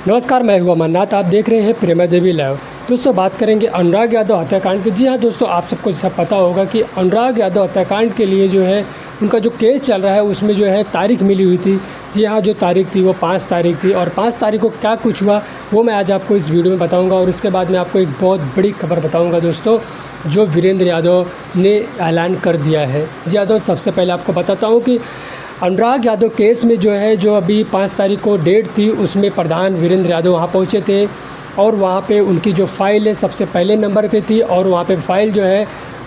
नमस्कार, मैं हूं अमरनाथ। आप देख रहे हैं प्रेमा देवी लाइव। दोस्तों, बात करेंगे अनुराग यादव हत्याकांड की। जी हाँ दोस्तों, आप सबको सब पता होगा कि अनुराग यादव हत्याकांड के लिए जो है उनका जो केस चल रहा है उसमें जो है तारीख मिली हुई थी। जी हाँ, जो तारीख थी वो 5 तारीख थी और 5 तारीख को क्या कुछ हुआ वो मैं आज आपको इस वीडियो में बताऊँगा। और उसके बाद मैं आपको एक बहुत बड़ी खबर बताऊँगा दोस्तों, जो वीरेंद्र यादव ने ऐलान कर दिया है। जी हाँ दोस्तों, सबसे पहले आपको बताता हूँ कि अनुराग यादव केस में जो है, जो अभी 5 तारीख को डेट थी, उसमें प्रधान वीरेंद्र यादव वहाँ पहुँचे थे और वहाँ पे उनकी जो फ़ाइल है सबसे पहले नंबर पे थी। और वहाँ पे फ़ाइल जो है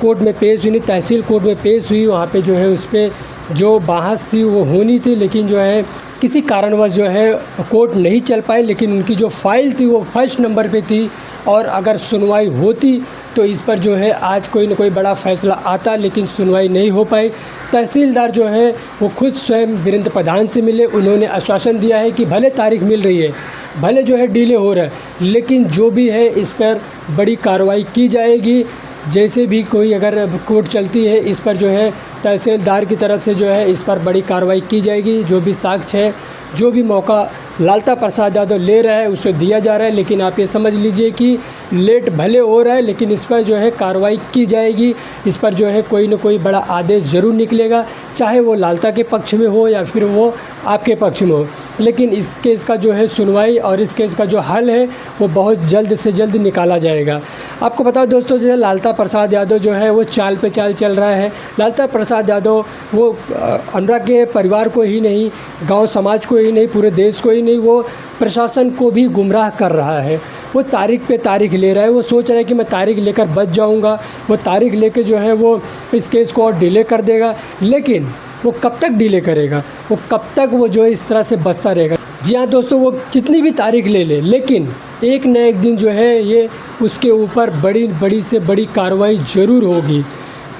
कोर्ट में पेश हुई नहीं, तहसील कोर्ट में पेश हुई। वहाँ पे जो है उस पर जो बहस थी वो होनी थी, लेकिन जो है किसी कारणवश जो है कोर्ट नहीं चल पाई। लेकिन उनकी जो फ़ाइल थी वो फर्स्ट नंबर पे थी और अगर सुनवाई होती तो इस पर जो है आज कोई न कोई बड़ा फ़ैसला आता, लेकिन सुनवाई नहीं हो पाई। तहसीलदार जो है वो खुद स्वयं वीरेंद्र प्रधान से मिले। उन्होंने आश्वासन दिया है कि भले तारीख मिल रही है, भले जो है डिले हो रहा है, लेकिन जो भी है इस पर बड़ी कार्रवाई की जाएगी। जैसे भी कोई अगर कोर्ट चलती है इस पर जो है तहसीलदार की तरफ से जो है इस पर बड़ी कार्रवाई की जाएगी। जो भी साक्ष्य है, जो भी मौका लालता प्रसाद यादव ले रहा है उसे दिया जा रहा है। लेकिन आप ये समझ लीजिए कि लेट भले हो रहा है, लेकिन इस पर जो है कार्रवाई की जाएगी। इस पर जो है कोई न कोई बड़ा आदेश ज़रूर निकलेगा, चाहे वो लालता के पक्ष में हो या फिर वो आपके पक्ष में हो। लेकिन इस केस का जो है सुनवाई और इस केस का जो हल है वो बहुत जल्द से जल्द निकाला जाएगा। आपको बताओ दोस्तों, जो है लालता प्रसाद यादव जो है वो चाल पे चाल चल रहा है। लालता प्रसाद यादव वो अनुराग के परिवार को ही नहीं, गाँव समाज को ही नहीं, पूरे देश को ही नहीं, वो प्रशासन को भी गुमराह कर रहा है। वो तारीख पे तारीख ले रहा है। वो सोच रहा है कि मैं तारीख लेकर बच जाऊंगा। वो तारीख लेके जो है वो इस केस को और डिले कर देगा। लेकिन वो कब तक डिले करेगा, वो कब तक वो जो है इस तरह से बचता रहेगा। जी हाँ दोस्तों, वो जितनी भी तारीख ले ले, लेकिन एक न एक दिन जो है ये उसके ऊपर बड़ी से बड़ी कार्रवाई ज़रूर होगी।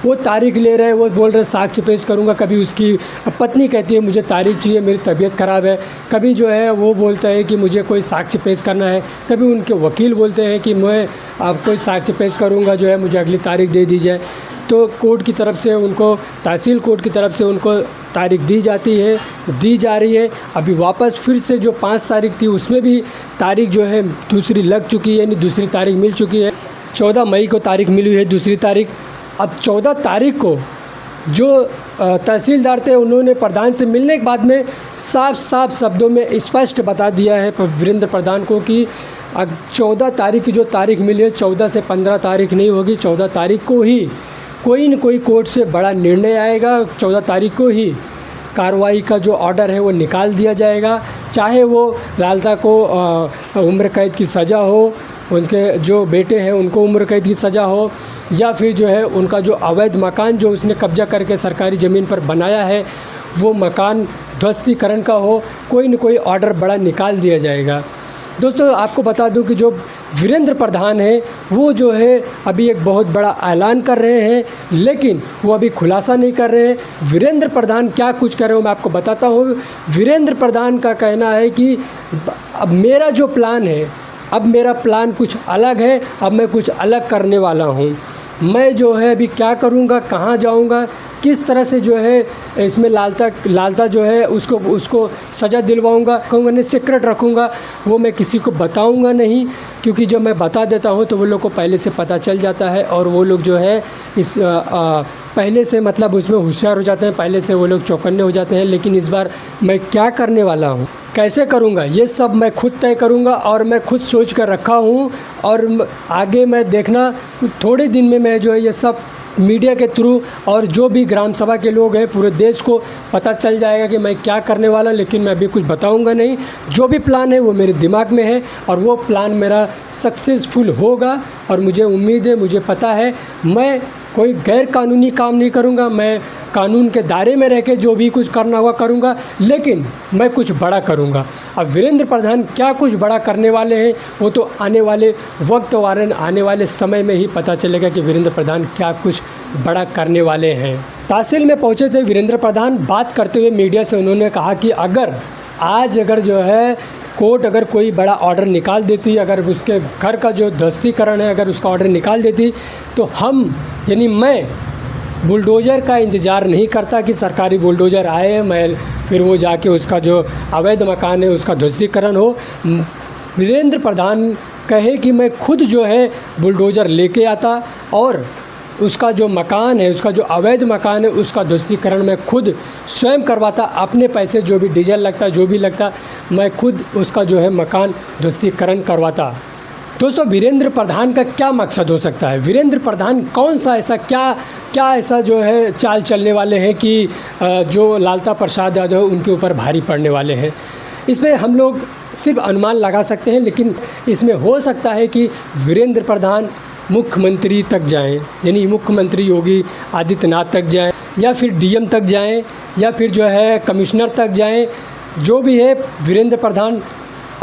वो तारीख ले रहे हैं, वो बोल रहे साक्ष्य पेश करूंगा। कभी उसकी पत्नी कहती है मुझे तारीख चाहिए, मेरी तबीयत ख़राब है। कभी जो है वो बोलता है कि मुझे कोई साक्ष्य पेश करना है। कभी उनके वकील बोलते हैं कि मैं आप कोई साक्ष्य पेश करूंगा, जो है मुझे अगली तारीख दे दी जाए। तो कोर्ट की तरफ से उनको, तहसील कोर्ट की तरफ से उनको तारीख दी जाती है, दी जा रही है। अभी वापस फिर से जो 5 तारीख थी उसमें भी तारीख जो है दूसरी लग चुकी है, यानी दूसरी तारीख मिल चुकी है। 14 मई को तारीख मिली है दूसरी तारीख। अब 14 तारीख को जो तहसीलदार थे उन्होंने प्रधान से मिलने के बाद में साफ शब्दों में स्पष्ट बता दिया है वीरेंद्र प्रधान को कि 14 तारीख की जो तारीख मिली है, 14 से 15 तारीख नहीं होगी। 14 तारीख को ही कोई न कोई कोर्ट से बड़ा निर्णय आएगा। 14 तारीख को ही कार्रवाई का जो ऑर्डर है वो निकाल दिया जाएगा। चाहे वो लालता को उम्र कैद की सज़ा हो, उनके जो बेटे हैं उनको उम्र कैद की सज़ा हो, या फिर जो है उनका जो अवैध मकान जो उसने कब्जा करके सरकारी ज़मीन पर बनाया है वो मकान ध्वस्तीकरण का हो, कोई न कोई ऑर्डर बड़ा निकाल दिया जाएगा। दोस्तों, आपको बता दूं कि जो वीरेंद्र प्रधान है वो जो है अभी एक बहुत बड़ा ऐलान कर रहे हैं, लेकिन वो अभी खुलासा नहीं कर रहे हैं। वीरेंद्र प्रधान क्या कुछ कर रहे हो मैं आपको बताता हूँ। वीरेंद्र प्रधान का कहना है कि अब मेरा जो प्लान है, अब मेरा प्लान कुछ अलग है, अब मैं कुछ अलग करने वाला हूँ। मैं जो है अभी क्या करूँगा, कहाँ जाऊँगा, किस तरह से जो है इसमें लालता जो है उसको सज़ा दिलवाऊँगा, कहूँगा नहीं सीक्रेट रखूँगा, वो मैं किसी को बताऊँगा नहीं। क्योंकि जब मैं बता देता हूँ तो वो लोग को पहले से पता चल जाता है और वो लोग जो है इस पहले से मतलब उसमें होशियार हो जाते हैं, पहले से वो लोग चौकन्ने हो जाते हैं। लेकिन इस बार मैं क्या करने वाला हूँ, कैसे करूँगा, ये सब मैं खुद तय करूँगा और मैं खुद सोच कर रखा हूँ। और आगे मैं देखना थोड़े दिन में मैं जो है ये सब मीडिया के थ्रू और जो भी ग्राम सभा के लोग हैं पूरे देश को पता चल जाएगा कि मैं क्या करने वाला। लेकिन मैं अभी कुछ बताऊंगा नहीं। जो भी प्लान है वो मेरे दिमाग में है और वो प्लान मेरा सक्सेसफुल होगा। और मुझे उम्मीद है, मुझे पता है, मैं कोई गैर कानूनी काम नहीं करूंगा। मैं कानून के दायरे में रह के जो भी कुछ करना हुआ करूंगा, लेकिन मैं कुछ बड़ा करूंगा। अब वीरेंद्र प्रधान क्या कुछ बड़ा करने वाले हैं वो तो आने वाले वक्त और आने वाले समय में ही पता चलेगा कि वीरेंद्र प्रधान क्या कुछ बड़ा करने वाले हैं। तहसील में पहुंचे थे वीरेंद्र प्रधान। बात करते हुए मीडिया से उन्होंने कहा कि अगर जो है कोर्ट अगर कोई बड़ा ऑर्डर निकाल देती, अगर उसके घर का जो ध्वस्तीकरण है अगर उसका ऑर्डर निकाल देती, तो हम यानी मैं बुलडोज़र का इंतज़ार नहीं करता कि सरकारी बुलडोज़र आए, मैं फिर वो जाके उसका जो अवैध मकान है उसका ध्वस्तीकरण हो। वीरेंद्र प्रधान कहे कि मैं खुद जो है बुलडोज़र लेके आता और उसका जो मकान है, उसका जो अवैध मकान है, उसका ध्वस्तीकरण मैं खुद स्वयं करवाता, अपने पैसे जो भी डीजल लगता, जो भी लगता, मैं खुद उसका जो है मकान ध्वस्तीकरण करवाता। दोस्तों, वीरेंद्र प्रधान का क्या मकसद हो सकता है? वीरेंद्र प्रधान कौन सा ऐसा क्या ऐसा जो है चाल चलने वाले हैं कि जो लालता प्रसाद यादव उनके ऊपर भारी पड़ने वाले हैं? इसमें हम लोग सिर्फ अनुमान लगा सकते हैं, लेकिन इसमें हो सकता है कि वीरेंद्र प्रधान मुख्यमंत्री तक जाएं, यानी मुख्यमंत्री योगी आदित्यनाथ तक जाएं, या फिर डीएम तक जाएं, या फिर जो है कमिश्नर तक जाएं। जो भी है, वीरेंद्र प्रधान,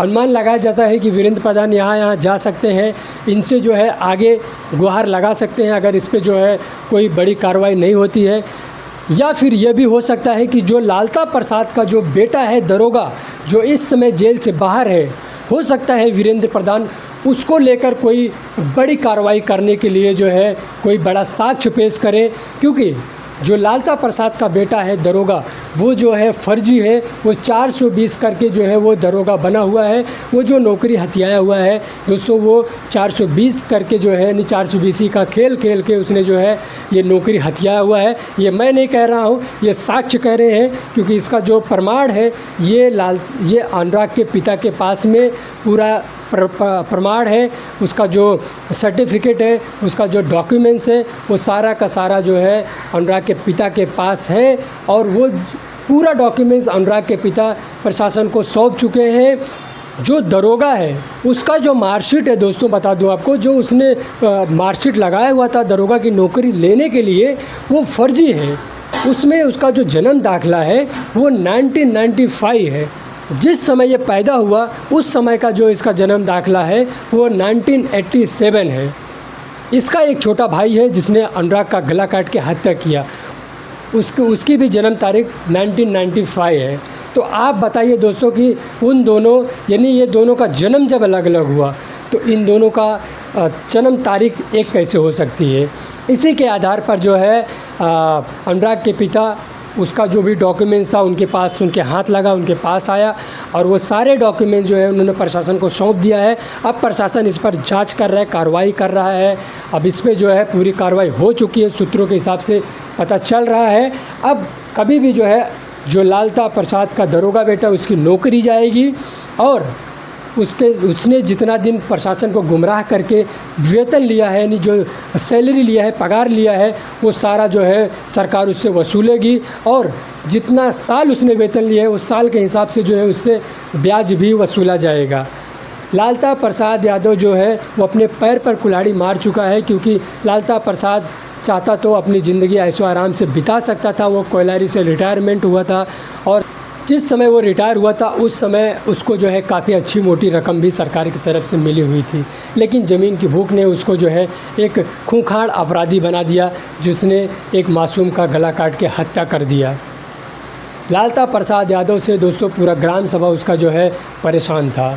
अनुमान लगाया जाता है कि वीरेंद्र प्रधान यहाँ जा सकते हैं, इनसे जो है आगे गुहार लगा सकते हैं अगर इस पे जो है कोई बड़ी कार्रवाई नहीं होती है। या फिर यह भी हो सकता है कि जो लालता प्रसाद का जो बेटा है दरोगा, जो इस समय जेल से बाहर है, हो सकता है वीरेंद्र प्रधान उसको लेकर कोई बड़ी कार्रवाई करने के लिए जो है कोई बड़ा साक्ष्य पेश करें, क्योंकि जो लालता प्रसाद का बेटा है दरोगा, वो जो है फर्जी है। वो 420 करके जो है वो दरोगा बना हुआ है। वो जो नौकरी हथियाया हुआ है दोस्तों, वो 420 करके जो है, यानी 420 का खेल खेल के उसने जो है ये नौकरी हथियाया हुआ है। ये मैं नहीं कह रहा हूँ, ये साक्ष्य कह रहे हैं, क्योंकि इसका जो प्रमाण है ये अनुराग के पिता के पास में पूरा प्रमाण है, उसका जो सर्टिफिकेट है, उसका जो डॉक्यूमेंट्स है, वो सारा का सारा जो है अनुराग के पिता के पास है। और वो पूरा डॉक्यूमेंट्स अनुराग के पिता प्रशासन को सौंप चुके हैं। जो दरोगा है उसका जो मार्कशीट है दोस्तों, बता दूं आपको, जो उसने मार्कशीट लगाया हुआ था दरोगा की नौकरी लेने के लिए, वो फर्जी है। उसमें उसका जो जन्म दाखिला है वो 1995 है। जिस समय ये पैदा हुआ उस समय का जो इसका जन्म दाखिला है वो 1987 है। इसका एक छोटा भाई है जिसने अनुराग का गला काट के हत्या किया, उसकी भी जन्म तारीख 1995 है। तो आप बताइए दोस्तों कि उन दोनों, यानी ये दोनों का जन्म जब अलग अलग हुआ, तो इन दोनों का जन्म तारीख एक कैसे हो सकती है? इसी के आधार पर जो है अनुराग के पिता, उसका जो भी डॉक्यूमेंट्स था उनके पास, उनके हाथ लगा, उनके पास आया, और वो सारे डॉक्यूमेंट्स जो है उन्होंने प्रशासन को सौंप दिया है। अब प्रशासन इस पर जांच कर रहा है, कार्रवाई कर रहा है। अब इस पे जो है पूरी कार्रवाई हो चुकी है, सूत्रों के हिसाब से पता चल रहा है। अब कभी भी जो है जो लालता प्रसाद का दरोगा बेटा, उसकी नौकरी जाएगी, और उसने जितना दिन प्रशासन को गुमराह करके वेतन लिया है, यानी जो सैलरी लिया है, पगार लिया है, वो सारा जो है सरकार उससे वसूलेगी। और जितना साल उसने वेतन लिया है उस साल के हिसाब से जो है उससे ब्याज भी वसूला जाएगा। लालता प्रसाद यादव जो है वो अपने पैर पर कुल्हाड़ी मार चुका है, क्योंकि लालता प्रसाद चाहता तो अपनी ज़िंदगी ऐशो आराम से बिता सकता था। वो कोयलारी से रिटायरमेंट हुआ था, और जिस समय वो रिटायर हुआ था उस समय उसको जो है काफ़ी अच्छी मोटी रकम भी सरकार की तरफ से मिली हुई थी। लेकिन ज़मीन की भूख ने उसको जो है एक खूंखार अपराधी बना दिया, जिसने एक मासूम का गला काट के हत्या कर दिया। लालता प्रसाद यादव से दोस्तों पूरा ग्राम सभा उसका जो है परेशान था।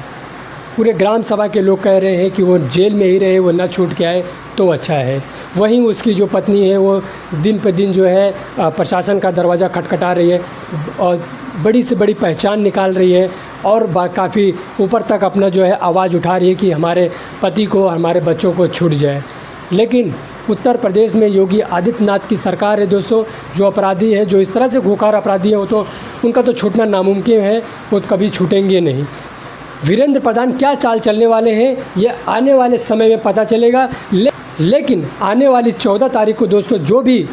पूरे ग्राम सभा के लोग कह रहे हैं कि वो जेल में ही रहे, वो ना छूट के आए तो अच्छा है। वहीं उसकी जो पत्नी है वो दिन पर दिन जो है प्रशासन का दरवाज़ा खटखटा रही है, और बड़ी से बड़ी पहचान निकाल रही है, और काफ़ी ऊपर तक अपना जो है आवाज़ उठा रही है कि हमारे पति को, हमारे बच्चों को छूट जाए। लेकिन उत्तर प्रदेश में योगी आदित्यनाथ की सरकार है दोस्तों। जो अपराधी हैं, जो इस तरह से खूंखार अपराधी हैं, वो तो उनका तो छूटना नामुमकिन है, वो कभी छूटेंगे नहीं। वीरेंद्र प्रधान क्या चाल चलने वाले हैं ये आने वाले समय में पता चलेगा। लेकिन आने वाली 14 तारीख को दोस्तों जो भी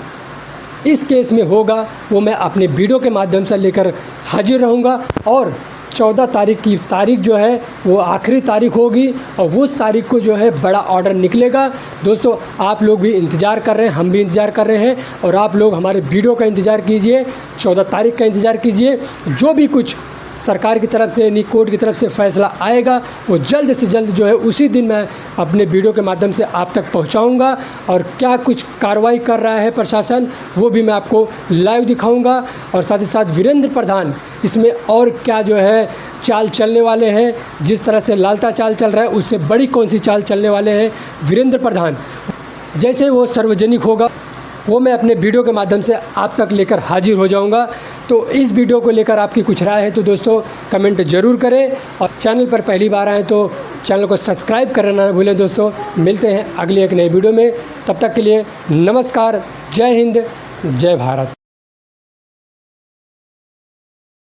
इस केस में होगा वो मैं अपने वीडियो के माध्यम से लेकर हाजिर रहूँगा। और 14 तारीख की तारीख जो है वो आखिरी तारीख होगी, और उस तारीख को जो है बड़ा ऑर्डर निकलेगा। दोस्तों आप लोग भी इंतज़ार कर रहे हैं, हम भी इंतज़ार कर रहे हैं, और आप लोग हमारे वीडियो का इंतज़ार कीजिए, 14 तारीख का इंतज़ार कीजिए। जो भी कुछ सरकार की तरफ से, यानी कोर्ट की तरफ से फ़ैसला आएगा वो जल्द से जल्द जो है उसी दिन मैं अपने वीडियो के माध्यम से आप तक पहुंचाऊंगा। और क्या कुछ कार्रवाई कर रहा है प्रशासन वो भी मैं आपको लाइव दिखाऊंगा। और साथ ही साथ वीरेंद्र प्रधान इसमें और क्या जो है चाल चलने वाले हैं, जिस तरह से लालता चाल चल रहा है उससे बड़ी कौन सी चाल चलने वाले हैं वीरेंद्र प्रधान। जैसे वो सार्वजनिक होगा वो मैं अपने वीडियो के माध्यम से आप तक लेकर हाजिर हो जाऊंगा। तो इस वीडियो को लेकर आपकी कुछ राय है तो दोस्तों कमेंट ज़रूर करें, और चैनल पर पहली बार आएँ तो चैनल को सब्सक्राइब करना ना भूलें। दोस्तों मिलते हैं अगली एक नई वीडियो में, तब तक के लिए नमस्कार, जय हिंद, जय भारत।